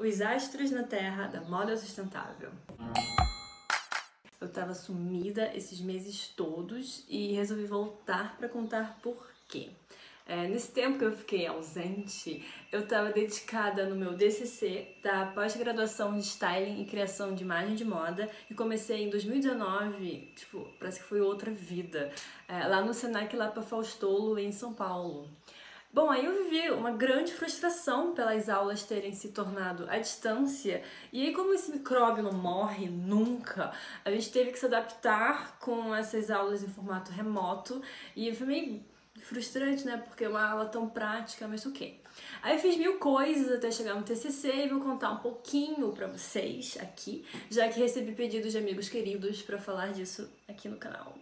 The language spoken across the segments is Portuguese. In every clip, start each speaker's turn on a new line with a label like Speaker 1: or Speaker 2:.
Speaker 1: Os astros na Terra da moda sustentável. Eu tava sumida esses meses todos e resolvi voltar para contar por quê. Nesse tempo que eu fiquei ausente, eu estava dedicada no meu DCC da pós-graduação de Styling e Criação de Imagem de Moda e comecei em 2019, parece que foi outra vida, lá no Senac Lapa Faustolo, em São Paulo. Bom, aí eu vivi uma grande frustração pelas aulas terem se tornado à distância, e aí como esse micróbio não morre nunca, a gente teve que se adaptar com essas aulas em formato remoto, e foi meio frustrante, né, porque é uma aula tão prática, mas o quê? Aí eu fiz mil coisas até chegar no TCC e vou contar um pouquinho pra vocês aqui, já que recebi pedidos de amigos queridos pra falar disso aqui no canal.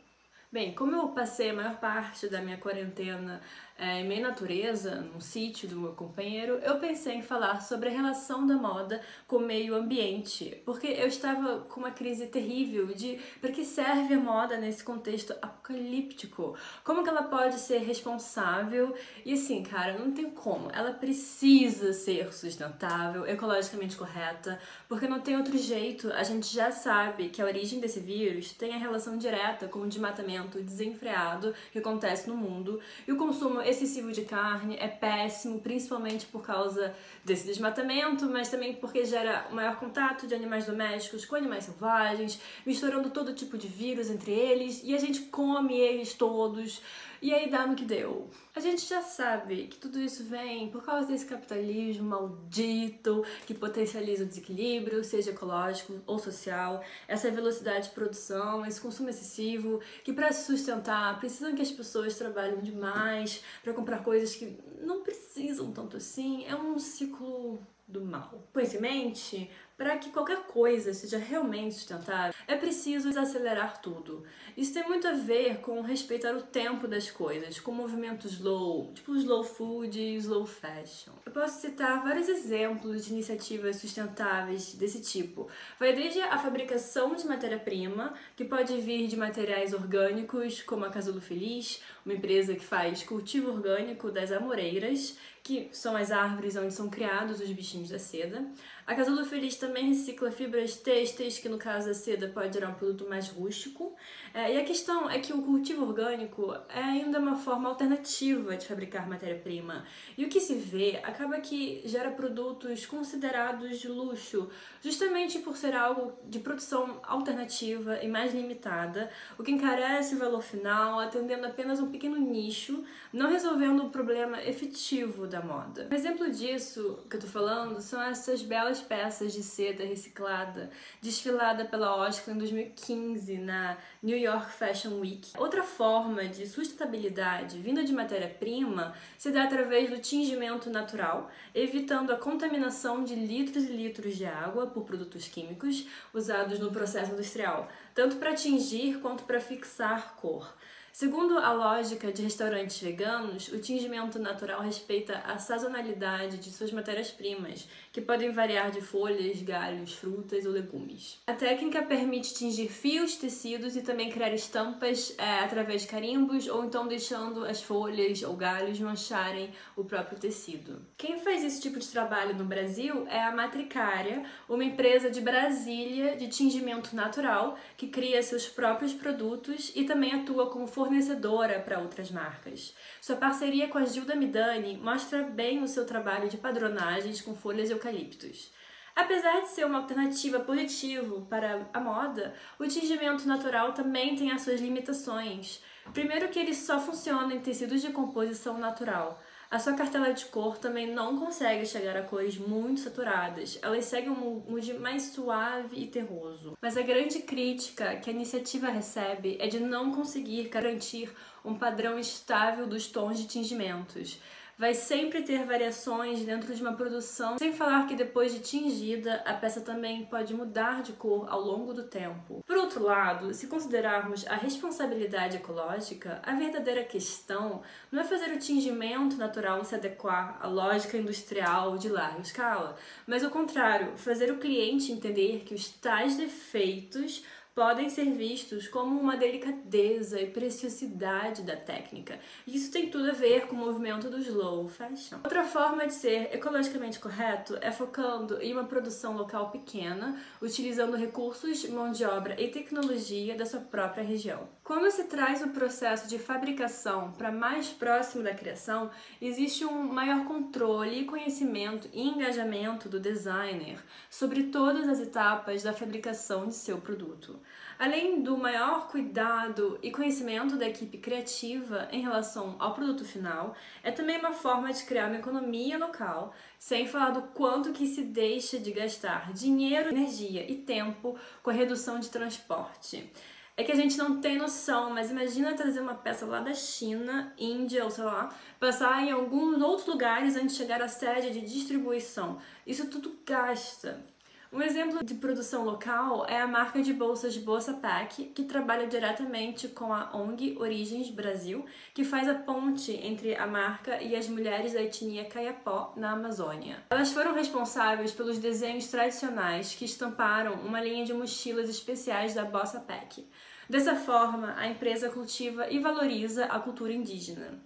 Speaker 1: Bem, como eu passei a maior parte da minha quarentena em meio natureza, num sítio do meu companheiro, eu pensei em falar sobre a relação da moda com o meio ambiente, porque eu estava com uma crise terrível de para que serve a moda nesse contexto apocalíptico, como que ela pode ser responsável, e assim, cara, não tem como, ela precisa ser sustentável, ecologicamente correta, porque não tem outro jeito. A gente já sabe que a origem desse vírus tem a relação direta com o desmatamento desenfreado que acontece no mundo, e o consumo excessivo de carne é péssimo, principalmente por causa desse desmatamento, mas também porque gera o maior contato de animais domésticos com animais selvagens, misturando todo tipo de vírus entre eles, e a gente come eles todos, e aí dá no que deu. A gente já sabe que tudo isso vem por causa desse capitalismo maldito que potencializa o desequilíbrio, seja ecológico ou social, essa velocidade de produção, esse consumo excessivo, que para se sustentar precisam que as pessoas trabalhem demais para comprar coisas que não precisam tanto assim. É um ciclo do mal. Com isso em mente, para que qualquer coisa seja realmente sustentável, é preciso desacelerar tudo. Isso tem muito a ver com respeitar o tempo das coisas, com o movimento slow, tipo slow food e slow fashion. Eu posso citar vários exemplos de iniciativas sustentáveis desse tipo. Vai desde a fabricação de matéria-prima, que pode vir de materiais orgânicos, como a Casulo Feliz, uma empresa que faz cultivo orgânico das amoreiras, que são as árvores onde são criados os bichinhos da seda. A Casulo Feliz também recicla fibras têxteis, que no caso da seda pode gerar um produto mais rústico. E a questão é que o cultivo orgânico é ainda uma forma alternativa de fabricar matéria-prima. E o que se vê acaba que gera produtos considerados de luxo, justamente por ser algo de produção alternativa e mais limitada, o que encarece o valor final, atendendo apenas um pequeno nicho, não resolvendo o problema efetivo da moda. Um exemplo disso que eu tô falando são essas belas peças de seda reciclada, desfilada pela Oscar em 2015 na New York Fashion Week. Outra forma de sustentabilidade vinda de matéria-prima se dá através do tingimento natural, evitando a contaminação de litros e litros de água por produtos químicos usados no processo industrial, tanto para tingir quanto para fixar cor. Segundo a lógica de restaurantes veganos, o tingimento natural respeita a sazonalidade de suas matérias-primas, que podem variar de folhas, galhos, frutas ou legumes. A técnica permite tingir fios, tecidos e também criar estampas através de carimbos, ou então deixando as folhas ou galhos mancharem o próprio tecido. Quem faz esse tipo de trabalho no Brasil é a Matricária, uma empresa de Brasília de tingimento natural que cria seus próprios produtos e também atua como fornecedora para outras marcas. Sua parceria com a Gilda Midani mostra bem o seu trabalho de padronagens com folhas de eucaliptos. Apesar de ser uma alternativa positiva para a moda, o tingimento natural também tem as suas limitações. Primeiro que ele só funciona em tecidos de composição natural. A sua cartela de cor também não consegue chegar a cores muito saturadas, elas seguem um mood mais suave e terroso. Mas a grande crítica que a iniciativa recebe é de não conseguir garantir um padrão estável dos tons de tingimentos. Vai sempre ter variações dentro de uma produção, sem falar que depois de tingida, a peça também pode mudar de cor ao longo do tempo. Por outro lado, se considerarmos a responsabilidade ecológica, a verdadeira questão não é fazer o tingimento natural se adequar à lógica industrial de larga escala, mas o contrário, fazer o cliente entender que os tais defeitos podem ser vistos como uma delicadeza e preciosidade da técnica. E isso tem tudo a ver com o movimento do slow fashion. Outra forma de ser ecologicamente correto é focando em uma produção local pequena, utilizando recursos, mão de obra e tecnologia da sua própria região. Quando se traz o processo de fabricação para mais próximo da criação, existe um maior controle, conhecimento e engajamento do designer sobre todas as etapas da fabricação de seu produto. Além do maior cuidado e conhecimento da equipe criativa em relação ao produto final, é também uma forma de criar uma economia local, sem falar do quanto que se deixa de gastar dinheiro, energia e tempo com a redução de transporte. É que a gente não tem noção, mas imagina trazer uma peça lá da China, Índia ou sei lá, passar em alguns outros lugares antes de chegar à sede de distribuição. Isso tudo gasta. Um exemplo de produção local é a marca de bolsas BolsaPack, que trabalha diretamente com a ONG Origens Brasil, que faz a ponte entre a marca e as mulheres da etnia Kayapó, na Amazônia. Elas foram responsáveis pelos desenhos tradicionais que estamparam uma linha de mochilas especiais da BolsaPack. Dessa forma, a empresa cultiva e valoriza a cultura indígena.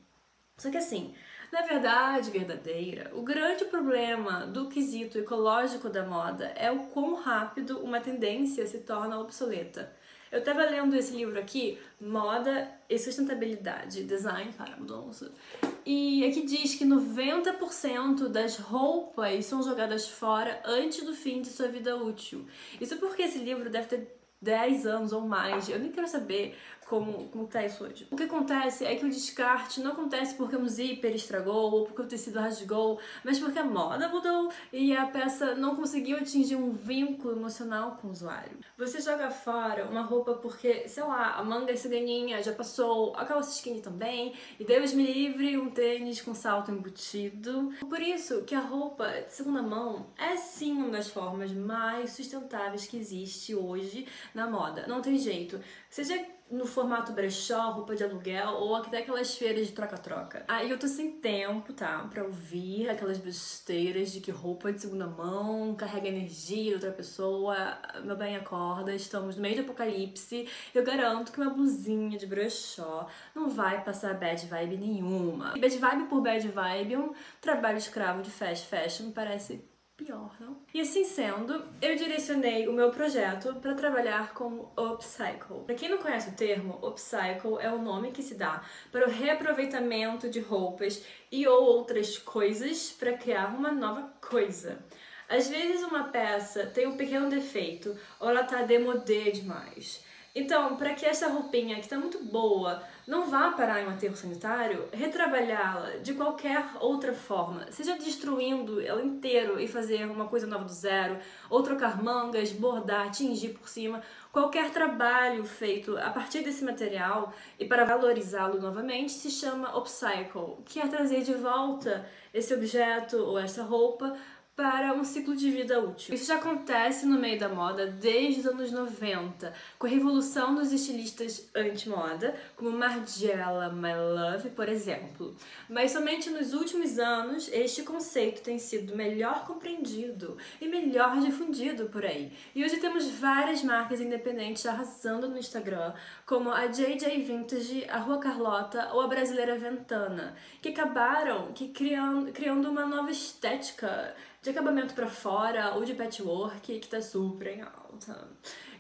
Speaker 1: Só que assim, na verdade verdadeira, o grande problema do quesito ecológico da moda é o quão rápido uma tendência se torna obsoleta. Eu estava lendo esse livro aqui, Moda e Sustentabilidade, Design para a Mudança, e aqui diz que 90% das roupas são jogadas fora antes do fim de sua vida útil. Isso porque esse livro deve ter 10 anos ou mais, eu nem quero saber como tá isso hoje. O que acontece é que o descarte não acontece porque um zíper estragou ou porque o tecido rasgou, mas porque a moda mudou e a peça não conseguiu atingir um vínculo emocional com o usuário. Você joga fora uma roupa porque, sei lá, a manga ciganinha já passou, a calça skinny também, e Deus me livre, um tênis com salto embutido. Por isso que a roupa de segunda mão é sim uma das formas mais sustentáveis que existe hoje na moda. Não tem jeito. Seja no formato brechó, roupa de aluguel ou até aquelas feiras de troca-troca. Aí eu tô sem tempo, tá? Pra ouvir aquelas besteiras de que roupa de segunda mão carrega energia de outra pessoa. Meu bem, acorda, estamos no meio do apocalipse. Eu garanto que uma blusinha de brechó não vai passar bad vibe nenhuma. E bad vibe por bad vibe, um trabalho escravo de fast fashion parece pior, não? E assim sendo, eu direcionei o meu projeto para trabalhar com upcycle. Para quem não conhece o termo, upcycle é o nome que se dá para o reaproveitamento de roupas e ou outras coisas para criar uma nova coisa. Às vezes uma peça tem um pequeno defeito ou ela tá démodé demais. Então, para que essa roupinha, que está muito boa, não vá parar em um aterro sanitário, retrabalhá-la de qualquer outra forma, seja destruindo ela inteiro e fazer uma coisa nova do zero, ou trocar mangas, bordar, tingir por cima, qualquer trabalho feito a partir desse material e para valorizá-lo novamente se chama upcycle, que é trazer de volta esse objeto ou essa roupa para um ciclo de vida útil. Isso já acontece no meio da moda desde os anos 90, com a revolução dos estilistas anti-moda, como Margiela My Love, por exemplo. Mas somente nos últimos anos este conceito tem sido melhor compreendido e melhor difundido por aí. E hoje temos várias marcas independentes arrasando no Instagram, como a JJ Vintage, a Rua Carlota ou a brasileira Ventana, que acabaram criando uma nova estética de acabamento pra fora ou de patchwork que tá super em alta.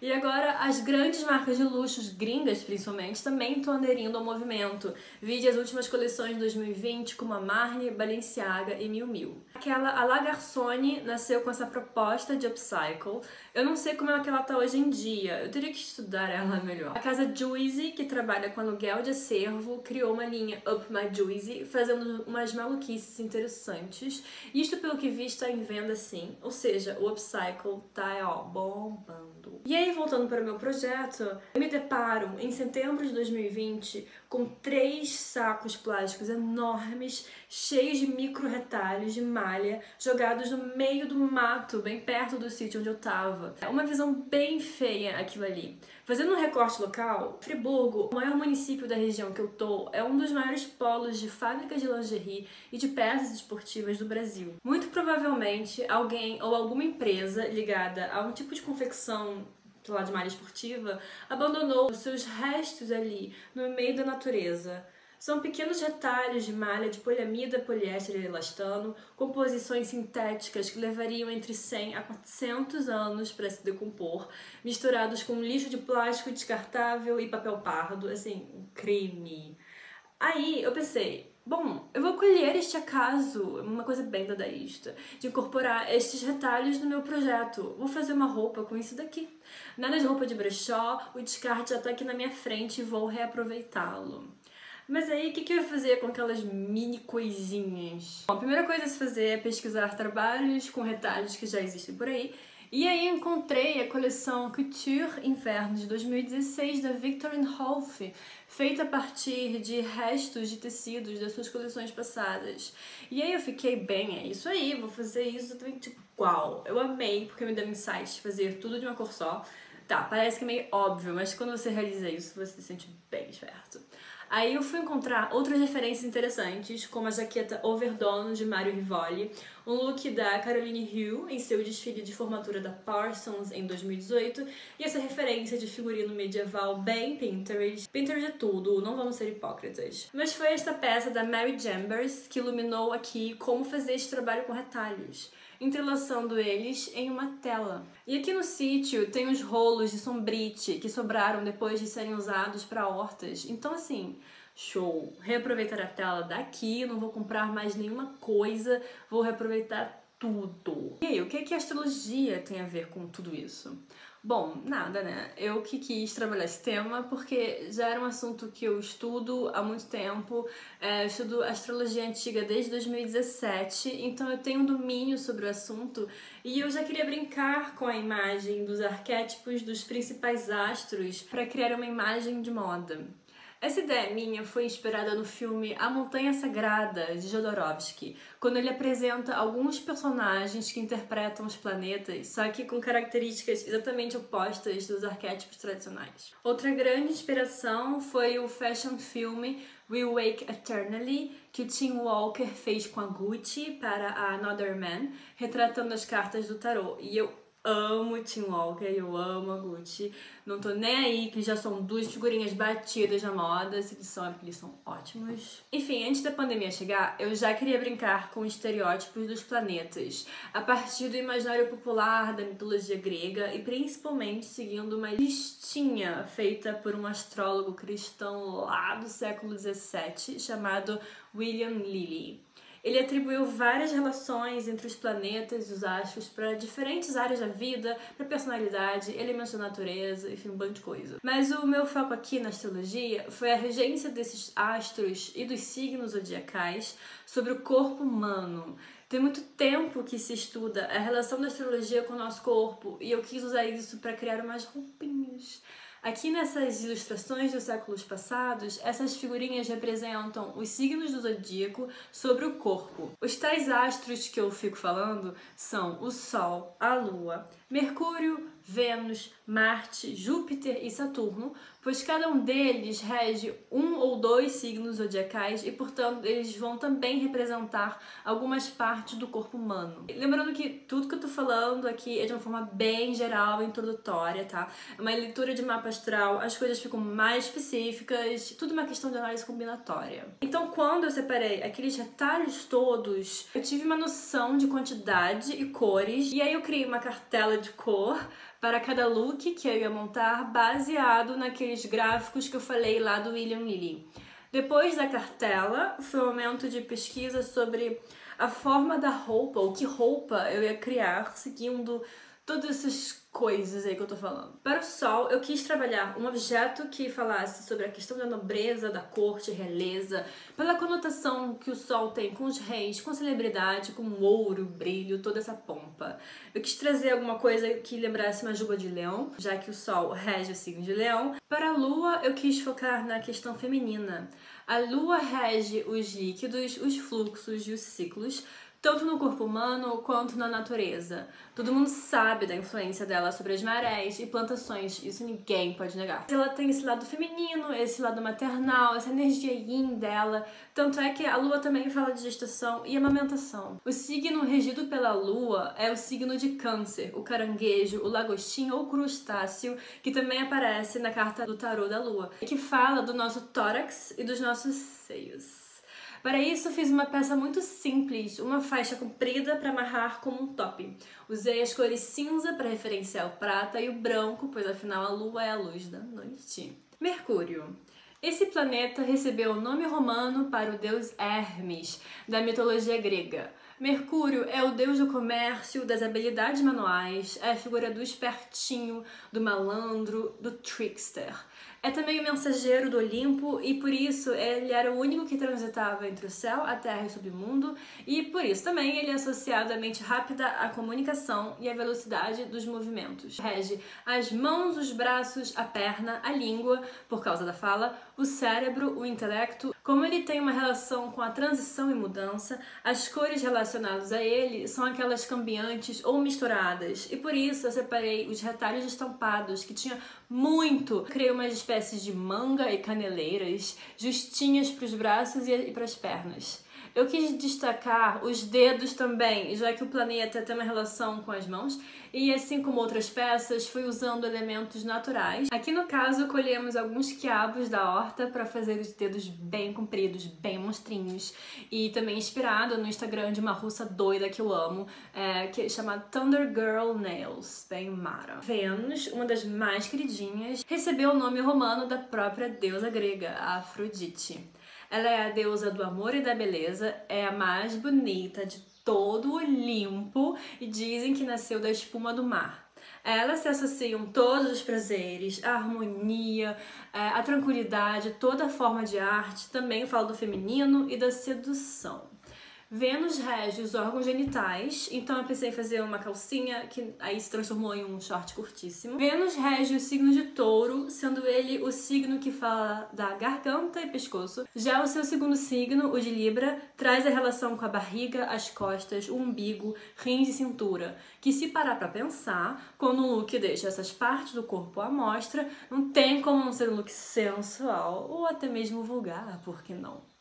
Speaker 1: E agora as grandes marcas de luxos, gringas principalmente, também estão aderindo ao movimento. Vide as últimas coleções de 2020 como a Marni, Balenciaga e Miu Miu. A La Garçonne nasceu com essa proposta de upcycle. Eu não sei como é que ela tá hoje em dia, eu teria que estudar ela melhor. A casa Juicy, que trabalha com aluguel de acervo, criou uma linha Up My Juicy, fazendo umas maluquices interessantes. Isto, pelo que vi, está em venda sim, ou seja, o upcycle tá, ó, bombando. E aí, voltando para o meu projeto, eu me deparo em setembro de 2020 com 3 sacos plásticos enormes, cheios de micro retalhos de malha, jogados no meio do mato, bem perto do sítio onde eu tava. É uma visão bem feia aquilo ali. Fazendo um recorte local, Friburgo, o maior município da região que eu tô, é um dos maiores polos de fábricas de lingerie e de peças esportivas do Brasil. Muito provavelmente alguém ou alguma empresa ligada a um tipo de confecção sei lá, de malha esportiva, abandonou os seus restos ali no meio da natureza. São pequenos retalhos de malha de poliamida, poliéster e elastano, composições sintéticas que levariam entre 100 a 400 anos para se decompor, misturados com lixo de plástico descartável e papel pardo, assim, um crime. Aí eu pensei, bom, eu vou colher este acaso, uma coisa bem dadaísta, de incorporar estes retalhos no meu projeto. Vou fazer uma roupa com isso daqui. Nada de roupa de brechó, o descarte já tá aqui na minha frente e vou reaproveitá-lo. Mas aí, o que eu ia fazer com aquelas mini coisinhas? Bom, a primeira coisa a se fazer é pesquisar trabalhos com retalhos que já existem por aí. E aí encontrei a coleção Couture Inverno de 2016 da Viktor & Rolf, feita a partir de restos de tecidos das suas coleções passadas. E aí eu fiquei bem, é isso aí, vou fazer isso exatamente igual. Eu amei, porque me deu insight de fazer tudo de uma cor só. Tá, parece que é meio óbvio, mas quando você realiza isso, você se sente bem esperto. Aí eu fui encontrar outras referências interessantes, como a jaqueta Overdone de Mario Rivoli, um look da Caroline Hill em seu desfile de formatura da Parsons em 2018, e essa referência de figurino medieval bem Pinterest. Pinterest é tudo, não vamos ser hipócritas. Mas foi esta peça da Mary Chambers que iluminou aqui como fazer este trabalho com retalhos, entrelaçando eles em uma tela. E aqui no sítio tem os rolos de sombrite que sobraram depois de serem usados para hortas. Então assim, show! Reaproveitar a tela daqui, não vou comprar mais nenhuma coisa, vou reaproveitar tudo. E aí, o que a astrologia tem a ver com tudo isso? Bom, nada, né? Eu que quis trabalhar esse tema porque já era um assunto que eu estudo há muito tempo. Eu estudo astrologia antiga desde 2017, então eu tenho um domínio sobre o assunto e eu já queria brincar com a imagem dos arquétipos dos principais astros para criar uma imagem de moda. Essa ideia minha foi inspirada no filme A Montanha Sagrada, de Jodorowsky, quando ele apresenta alguns personagens que interpretam os planetas, só que com características exatamente opostas dos arquétipos tradicionais. Outra grande inspiração foi o fashion filme We Wake Eternally, que o Tim Walker fez com a Gucci para a Another Man, retratando as cartas do tarô. E eu amo o Tim Walker, eu amo a Gucci. Não tô nem aí que já são duas figurinhas batidas na moda, se eles são, é porque eles são ótimos. Enfim, antes da pandemia chegar, eu já queria brincar com estereótipos dos planetas, a partir do imaginário popular, da mitologia grega e principalmente seguindo uma listinha feita por um astrólogo cristão lá do século XVII chamado William Lilly. Ele atribuiu várias relações entre os planetas e os astros para diferentes áreas da vida, para personalidade, elementos da natureza, enfim, um bando de coisa. Mas o meu foco aqui na astrologia foi a regência desses astros e dos signos zodiacais sobre o corpo humano. Tem muito tempo que se estuda a relação da astrologia com o nosso corpo e eu quis usar isso para criar umas roupinhas. Aqui nessas ilustrações dos séculos passados, essas figurinhas representam os signos do zodíaco sobre o corpo. Os tais astros que eu fico falando são o Sol, a Lua, Mercúrio, Vênus, Marte, Júpiter e Saturno, pois cada um deles rege um ou dois signos zodiacais e, portanto, eles vão também representar algumas partes do corpo humano. Lembrando que tudo que eu tô falando aqui é de uma forma bem geral, introdutória, tá? É uma leitura de mapa astral, as coisas ficam mais específicas, tudo uma questão de análise combinatória. Então, quando eu separei aqueles retalhos todos, eu tive uma noção de quantidade e cores, e aí eu criei uma cartela de cor para cada look que eu ia montar, baseado naqueles gráficos que eu falei lá do William Lilly. Depois da cartela, foi um momento de pesquisa sobre a forma da roupa, ou que roupa eu ia criar, seguindo todas essas coisas aí que eu tô falando. Para o Sol, eu quis trabalhar um objeto que falasse sobre a questão da nobreza, da corte, realeza, pela conotação que o Sol tem com os reis, com celebridade, com o ouro, brilho, toda essa pompa. Eu quis trazer alguma coisa que lembrasse uma juba de leão, já que o Sol rege o signo de leão. Para a Lua, eu quis focar na questão feminina. A Lua rege os líquidos, os fluxos e os ciclos, tanto no corpo humano quanto na natureza. Todo mundo sabe da influência dela sobre as marés e plantações, isso ninguém pode negar. Ela tem esse lado feminino, esse lado maternal, essa energia yin dela, tanto é que a lua também fala de gestação e amamentação. O signo regido pela lua é o signo de Câncer, o caranguejo, o lagostim ou crustáceo, que também aparece na carta do tarô da lua, que fala do nosso tórax e dos nossos seios. Para isso, fiz uma peça muito simples, uma faixa comprida para amarrar como um top. Usei as cores cinza para referenciar o prata e o branco, pois afinal a lua é a luz da noite. Mercúrio. Esse planeta recebeu o nome romano para o deus Hermes, da mitologia grega. Mercúrio é o deus do comércio, das habilidades manuais, é a figura do espertinho, do malandro, do trickster. É também o mensageiro do Olimpo e por isso ele era o único que transitava entre o céu, a terra e o submundo, e por isso também ele é associado à mente rápida, à comunicação e à velocidade dos movimentos. Rege as mãos, os braços, a perna, a língua, por causa da fala, o cérebro, o intelecto. Como ele tem uma relação com a transição e mudança, as cores relacionadas a ele são aquelas cambiantes ou misturadas, e por isso eu separei os retalhos estampados, que tinha muito. Criei umas espécies de manga e caneleiras justinhas para os braços e para as pernas. Eu quis destacar os dedos também, já que o planeta tem uma relação com as mãos, e assim como outras peças, fui usando elementos naturais. Aqui no caso, colhemos alguns quiabos da horta para fazer os dedos bem compridos, bem monstrinhos, e também inspirado no Instagram de uma russa doida que eu amo, que chama Thunder Girl Nails, bem mara. Vênus, uma das mais queridinhas, recebeu o nome romano da própria deusa grega, a Afrodite. Ela é a deusa do amor e da beleza, é a mais bonita de todo o Olimpo e dizem que nasceu da espuma do mar. A ela se associam todos os prazeres, a harmonia, a tranquilidade, toda forma de arte, também fala do feminino e da sedução. Vênus rege os órgãos genitais, então eu pensei em fazer uma calcinha que aí se transformou em um short curtíssimo. Vênus rege o signo de Touro, sendo ele o signo que fala da garganta e pescoço. Já o seu segundo signo, o de Libra, traz a relação com a barriga, as costas, o umbigo, rins e cintura, que se parar pra pensar, quando um look deixa essas partes do corpo à mostra, não tem como não ser um look sensual ou até mesmo vulgar, por que não?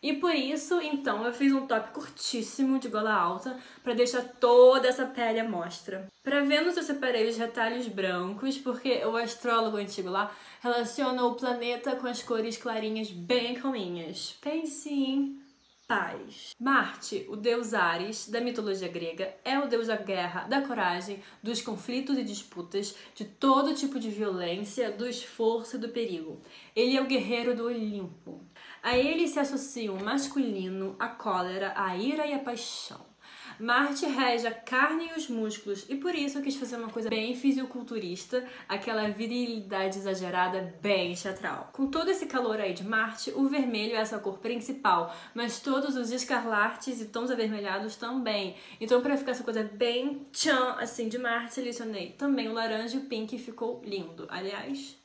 Speaker 1: E por isso, então, eu fiz um top curtíssimo de gola alta para deixar toda essa pele à mostra. Para Vênus eu separei os retalhos brancos, porque o astrólogo antigo lá relaciona o planeta com as cores clarinhas bem calminhas. Pense em paz. Marte, o deus Ares, da mitologia grega, é o deus da guerra, da coragem, dos conflitos e disputas, de todo tipo de violência, do esforço e do perigo. Ele é o guerreiro do Olimpo. A ele se associam o masculino, a cólera, a ira e a paixão. Marte rege a carne e os músculos, e por isso eu quis fazer uma coisa bem fisiculturista, aquela virilidade exagerada bem teatral. Com todo esse calor aí de Marte, o vermelho é essa cor principal, mas todos os escarlates e tons avermelhados também. Então, para ficar essa coisa bem tchan, assim, de Marte, selecionei também o laranja e o pink, ficou lindo. Aliás,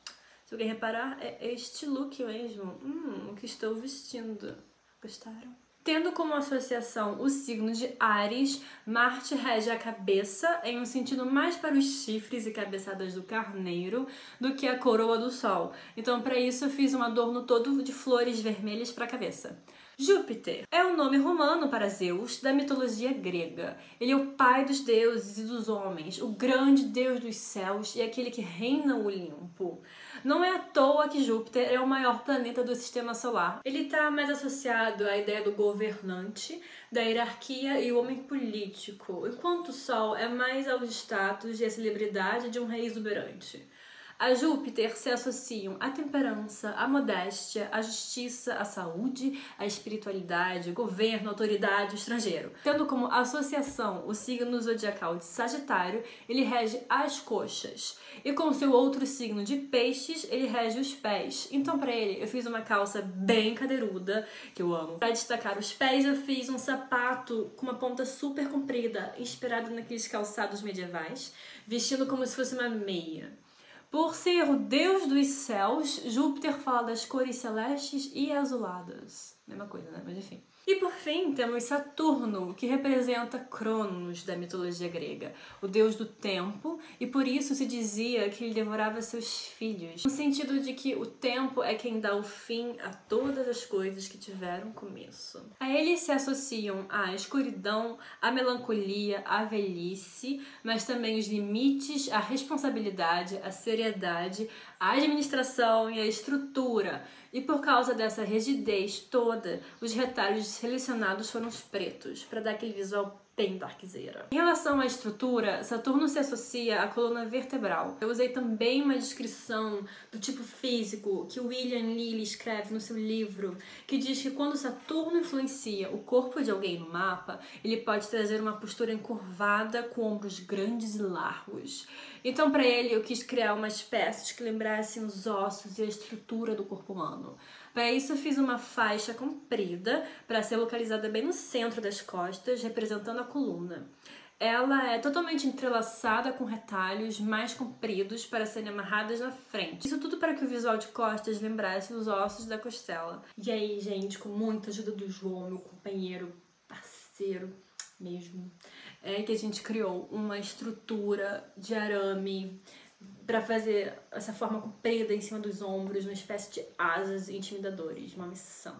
Speaker 1: se alguém reparar, é este look mesmo, o que estou vestindo. Gostaram? Tendo como associação o signo de Áries, Marte rege a cabeça em um sentido mais para os chifres e cabeçadas do carneiro do que a coroa do sol. Então, para isso, eu fiz um adorno todo de flores vermelhas para a cabeça. Júpiter é o nome romano para Zeus da mitologia grega. Ele é o pai dos deuses e dos homens, o grande deus dos céus e aquele que reina o Olimpo. Não é à toa que Júpiter é o maior planeta do sistema solar. Ele está mais associado à ideia do governante, da hierarquia e o homem político, enquanto o Sol é mais ao status e à celebridade de um rei exuberante. A Júpiter se associam a temperança, a modéstia, a justiça, a saúde, a espiritualidade, governo, autoridade, estrangeiro. Tendo como associação o signo zodiacal de Sagitário, ele rege as coxas. E com seu outro signo de Peixes, ele rege os pés. Então, para ele, eu fiz uma calça bem cadeiruda, que eu amo. Para destacar os pés, eu fiz um sapato com uma ponta super comprida, inspirado naqueles calçados medievais, vestindo como se fosse uma meia. Por ser o deus dos céus, Júpiter fala das cores celestes e azuladas. Mesma coisa, né? Mas enfim. E por fim, temos Saturno, que representa Cronos da mitologia grega, o deus do tempo, e por isso se dizia que ele devorava seus filhos, no sentido de que o tempo é quem dá o fim a todas as coisas que tiveram começo. A ele se associam a escuridão, a melancolia, a velhice, mas também os limites, a responsabilidade, a seriedade, a administração e a estrutura. E por causa dessa rigidez toda, os retalhos selecionados foram os pretos, para dar aquele visual bem darkzeira. Em relação à estrutura, Saturno se associa à coluna vertebral. Eu usei também uma descrição do tipo físico que William Lilly escreve no seu livro, que diz que quando Saturno influencia o corpo de alguém no mapa, ele pode trazer uma postura encurvada com ombros grandes e largos. Então, para ele, eu quis criar umas peças que lembrassem os ossos e a estrutura do corpo humano. Para isso, eu fiz uma faixa comprida para ser localizada bem no centro das costas, representando a coluna. Ela é totalmente entrelaçada com retalhos mais compridos para serem amarradas na frente. Isso tudo para que o visual de costas lembrasse os ossos da costela. E aí, gente, com muita ajuda do João, meu companheiro, parceiro mesmo, é que a gente criou uma estrutura de arame para fazer essa forma comprida em cima dos ombros, uma espécie de asas intimidadoras, uma missão.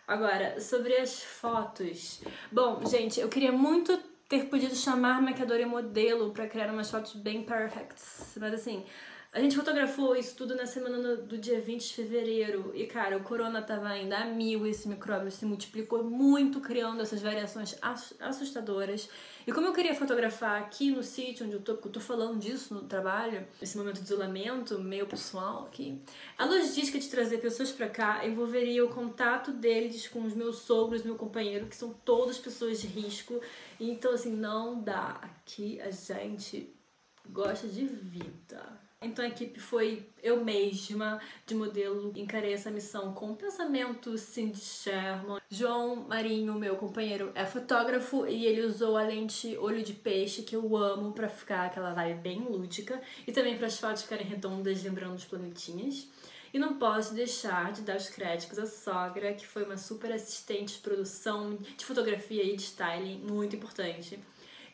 Speaker 1: Agora, sobre as fotos. Bom, gente, eu queria muito ter podido chamar maquiadora e modelo para criar umas fotos bem perfectas, mas assim, a gente fotografou isso tudo na semana do dia 20 de fevereiro e, cara, o corona tava ainda a mil, esse micróbio se multiplicou muito, criando essas variações assustadoras. E como eu queria fotografar aqui no sítio onde eu tô falando disso no trabalho, nesse momento de isolamento, meio pessoal aqui, a logística de trazer pessoas pra cá envolveria o contato deles com os meus sogros, meu companheiro, que são todas pessoas de risco. Então, assim, não dá. Aqui a gente gosta de vida. Então a equipe foi eu mesma, de modelo, encarei essa missão com pensamento Cindy Sherman. João Marinho, meu companheiro, é fotógrafo e ele usou a lente olho de peixe, que eu amo, pra ficar aquela vibe bem lúdica e também para as fotos ficarem redondas, lembrando os planetinhas. E não posso deixar de dar os créditos à sogra, que foi uma super assistente de produção, de fotografia e de styling, muito importante.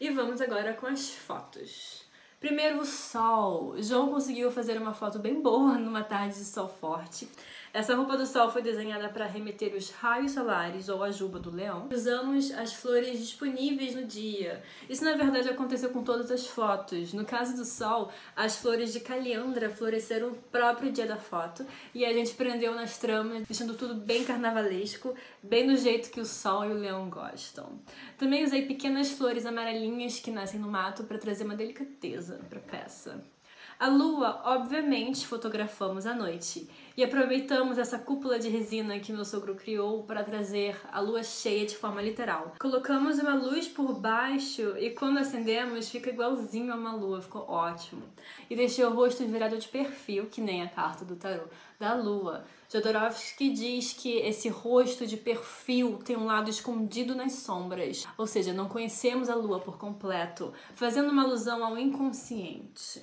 Speaker 1: E vamos agora com as fotos. Primeiro, o sol. João conseguiu fazer uma foto bem boa numa tarde de sol forte. Essa roupa do sol foi desenhada para remeter os raios solares ou a juba do leão. Usamos as flores disponíveis no dia. Isso, na verdade, aconteceu com todas as fotos. No caso do sol, as flores de caliandra floresceram no próprio dia da foto e a gente prendeu nas tramas, deixando tudo bem carnavalesco, bem do jeito que o sol e o leão gostam. Também usei pequenas flores amarelinhas que nascem no mato para trazer uma delicadeza para a peça. A lua, obviamente, fotografamos à noite e aproveitamos essa cúpula de resina que meu sogro criou para trazer a lua cheia de forma literal. Colocamos uma luz por baixo e quando acendemos fica igualzinho a uma lua, ficou ótimo. E deixei o rosto virado de perfil, que nem a carta do tarô, da lua. Jodorowsky diz que esse rosto de perfil tem um lado escondido nas sombras, ou seja, não conhecemos a lua por completo, fazendo uma alusão ao inconsciente.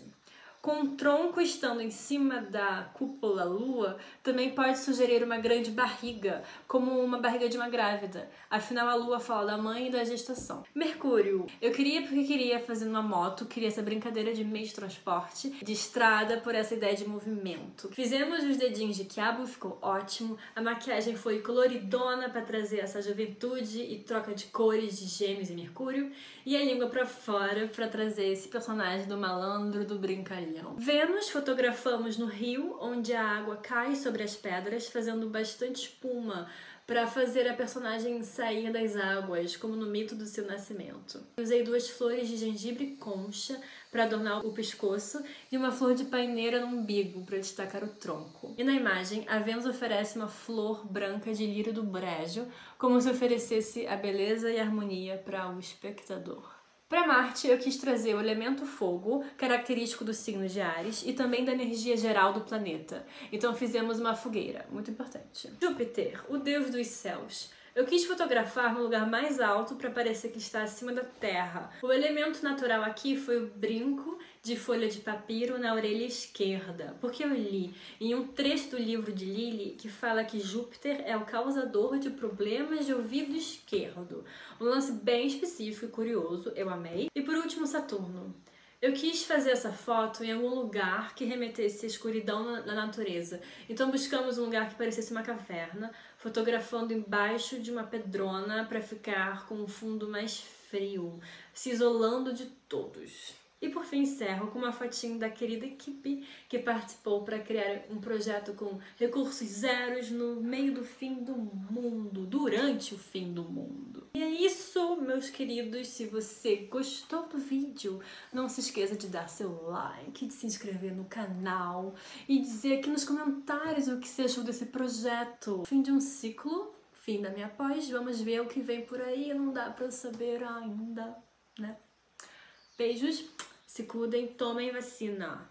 Speaker 1: Com o tronco estando em cima da cúpula lua, também pode sugerir uma grande barriga, como uma barriga de uma grávida. Afinal, a lua fala da mãe e da gestação. Mercúrio. Eu queria porque queria fazer uma moto, queria essa brincadeira de meio de transporte, de estrada, por essa ideia de movimento. Fizemos os dedinhos de quiabo, ficou ótimo. A maquiagem foi coloridona para trazer essa juventude e troca de cores de Gêmeos e Mercúrio. E a língua para fora para trazer esse personagem do malandro, do brincalhão. Vênus fotografamos no rio, onde a água cai sobre as pedras, fazendo bastante espuma para fazer a personagem sair das águas, como no mito do seu nascimento. Usei 2 flores de gengibre concha para adornar o pescoço e uma flor de paineira no umbigo para destacar o tronco. E na imagem, a Vênus oferece uma flor branca de lírio do brejo, como se oferecesse a beleza e a harmonia para o espectador. Para Marte, eu quis trazer o elemento fogo, característico do signo de Áries, e também da energia geral do planeta. Então fizemos uma fogueira, muito importante. Júpiter, o deus dos céus. Eu quis fotografar no lugar mais alto para parecer que está acima da terra. O elemento natural aqui foi o brinco de folha de papiro na orelha esquerda, porque eu li em um trecho do livro de Lily que fala que Júpiter é o causador de problemas de ouvido esquerdo. Um lance bem específico e curioso, eu amei. E por último, Saturno. Eu quis fazer essa foto em algum lugar que remetesse à escuridão na natureza. Então buscamos um lugar que parecesse uma caverna, fotografando embaixo de uma pedrona para ficar com um fundo mais frio, se isolando de todos. E por fim encerro com uma fotinho da querida equipe que participou para criar um projeto com recursos zeros no meio do fim do mundo, durante o fim do mundo. E é isso, meus queridos. Se você gostou do vídeo, não se esqueça de dar seu like, de se inscrever no canal e dizer aqui nos comentários o que você achou desse projeto. Fim de um ciclo, fim da minha pós, vamos ver o que vem por aí, não dá pra saber ainda, né? Beijos, se cuidem, tomem vacina.